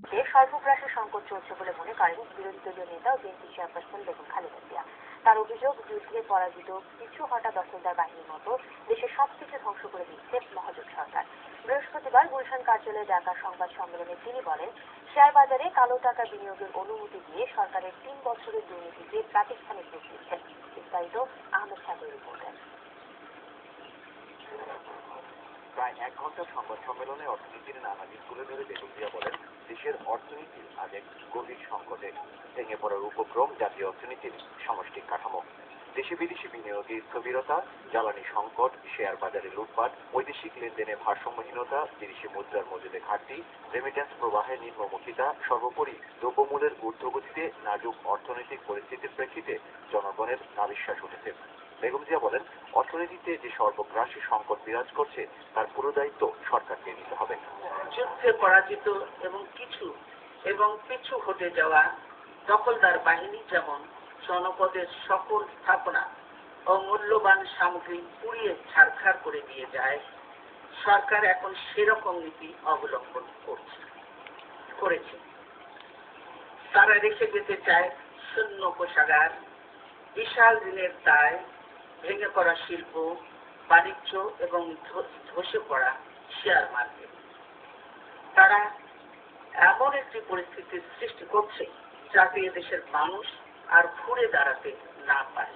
সর্বগ্রাসী সংকট চলছে বলে মনে করেন বিরোধী দলীয় নেতা ও বিএনপি চেয়ারপারসন বেগম খালেদা জিয়া। তার অভিযোগ, যুদ্ধে পরাজিত পিছু হটা দখলদার বাহিনীর মতো দেশের সবকিছু ধ্বংস করে দিচ্ছে মহাজোট সরকার। বৃহস্পতিবার গুলশান কার্যালয়ে ডাকা সংবাদ সম্মেলনে তিনি বলেন, শেয়ার বাজারে কালো টাকা বিনিয়োগের অনুমতি দিয়ে সরকারের 3 বছরের দুর্নীতিকে প্রাতিষ্ঠানিক রূপ দিচ্ছেন। বিস্তারিত আহমেদ সাগরের রিপোর্টে। প্রায় 1 ঘন্টার সংবাদ সম্মেলনে অর্থনীতির নানা দিক তুলে ধরে বেগম জিয়া বলেন, দেশের অর্থনীতি আজ এক গভীর সংকটে। ভেঙে পড়ার উপক্রম জাতীয় অর্থনীতির সামষ্টিক কাঠামো। দেশে বিদেশি বিনিয়োগে স্থবিরতা, জ্বালানি সংকট, শেয়ার বাজারে লুটপাট, বৈদেশিক লেনদেনে ভারসাম্যহীনতা, বিদেশি মুদ্রার মজুদে ঘাটতি, রেমিট্যান্স প্রবাহে নিম্নমুখিতা, সর্বোপরি দ্রব্যমূল্যের ঊর্ধ্বগতিতে নাজুক অর্থনৈতিক পরিস্থিতির প্রেক্ষিতে জনগণের নাভিশ্বাস উঠেছে। বেগম জিয়া বলেন, অর্থনীতিতে যে সর্বগ্রাসী সংকট বিরাজ করছে তার পুরো দায়িত্ব সরকারকে নিতে হবে। যুদ্ধে পরাজিত এবং পিছু হটে যাওয়া দখলদার বাহিনী যেমন জনপদের সকল স্থাপনা ও মূল্যবান সামগ্রী পুড়িয়ে ছারখাড় করে দিয়ে যায়, সরকার এখন সেরকম নীতি অবলম্বন করেছে। তারা রেখে যেতে চায় শূন্য কোষাগার, বিশাল ঋণের দায়, ভেঙে পড়া শিল্প, বাণিজ্য এবং ধসে পড়া শেয়ার মার্কেট। তারা এমন একটি পরিস্থিতির সৃষ্টি করছে যাতে দেশের মানুষ আর ঘুরে দাঁড়াতে না পারে।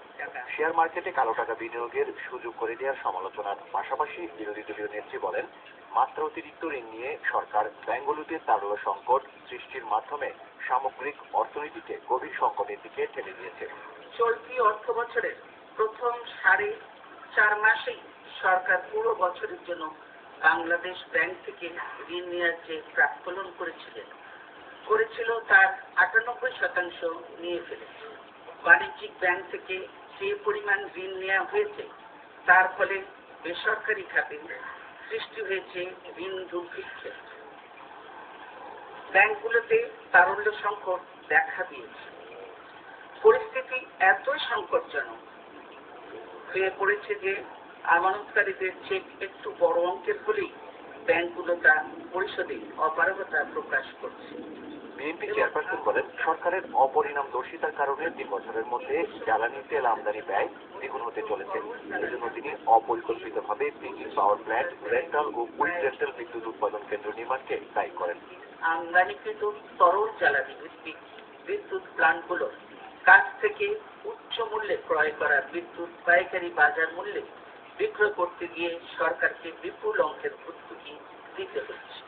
শেয়ার মার্কেটে কালো টাকা বিনিয়োগের সুযোগ করে দেওয়ার সমালোচনার পাশাপাশি বিরোধী দলীয় নেত্রী বলেন, মাত্রা অতিরিক্ত ঋণ নিয়ে সরকার ব্যাংকগুলোতে তারল্য সংকট সৃষ্টির মাধ্যমে সামগ্রিক অর্থনীতিকে গভীর সংকটের দিকে ঠেলে দিয়েছে। চলতি অর্থ বছরের প্রথম 4.5 মাসেই সরকার পুরো বছরের জন্য বাংলাদেশ ব্যাংক থেকে ঋণ নেওয়ার যে প্রাক্কলন করেছিল তার 98% নিয়ে ফেলেছে। বাণিজ্যিক ব্যাংক থেকে যে পরিমাণ ঋণ নেওয়া হয়েছে তার ফলে বেসরকারি খাতে সৃষ্টি হয়েছে ঋণ দুর্ভিক্ষের। ব্যাংকগুলোতে তারল্য সংকট দেখা দিয়েছে। পরিস্থিতি এতই সংকটজনক হয়ে পড়েছে যে আমানতকারীদের চেক একটু বড় অঙ্কের হলেই ব্যাংকগুলো তা পরিশোধে অপারগতা প্রকাশ করছে। বিএনপি চেয়ারপারসন বলেন, সরকারের অপরিণামদর্শিতার কারণে 3 বছরের মধ্যে জ্বালানি তেল আমদানি ব্যয় দ্বিগুণ হতে চলেছে। এজন্য তিনি অপরিকল্পিতভাবে পিকিং পাওয়ার প্ল্যান্ট, রেন্টাল ও কুইক রেন্টাল বিদ্যুৎ উৎপাদন কেন্দ্র নির্মাণকে দায়ী করেন। আমদানিকৃত তরল জ্বালানি ভিত্তিক বিদ্যুৎ প্ল্যান্টগুলোর কাছ থেকে উচ্চ মূল্যে ক্রয় করা বিদ্যুৎ পাইকারি বাজার মূল্যে বিক্রয় করতে গিয়ে সরকারকে বিপুল অঙ্কের ভর্তুকি দিতে হচ্ছে।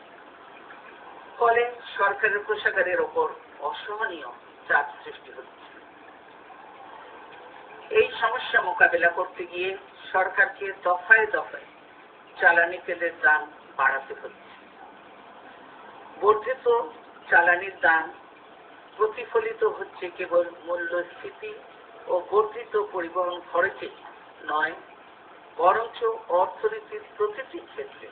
ফলে সরকারের কোষাগারের ওপর অসহনীয় চাপ সৃষ্টি হচ্ছে। এই সমস্যা মোকাবেলা করতে গিয়ে সরকারকে দফায় দফায় জ্বালানি তেলের দাম বাড়াতে হচ্ছে। বর্ধিত জ্বালানির দাম প্রতিফলিত হচ্ছে কেবল মূল্যস্ফীতি ও বর্ধিত পরিবহন খরচে নয়, বরঞ্চ অর্থনীতির প্রতিটি ক্ষেত্রে।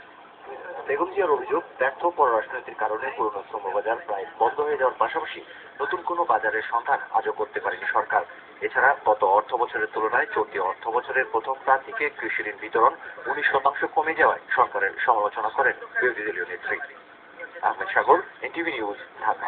বেগম জিয়ার অভিযোগ, ব্যর্থ পররাষ্ট্রনীতির কারণে পুরনো শ্রমবাজার প্রায় বন্ধ হয়ে যাওয়ার পাশাপাশি নতুন কোনো বাজারের সন্ধান আজও করতে পারেনি সরকার। এছাড়া গত অর্থ বছরের তুলনায় চলতি অর্থ বছরের প্রথম প্রান্তিকে কৃষি ঋণ বিতরণ 19% কমে যাওয়ায় সরকারের সমালোচনা করেন বিরোধী দলীয় নেত্রী। আহমেদ সাগর, এনটিভি নিউজ, ঢাকা।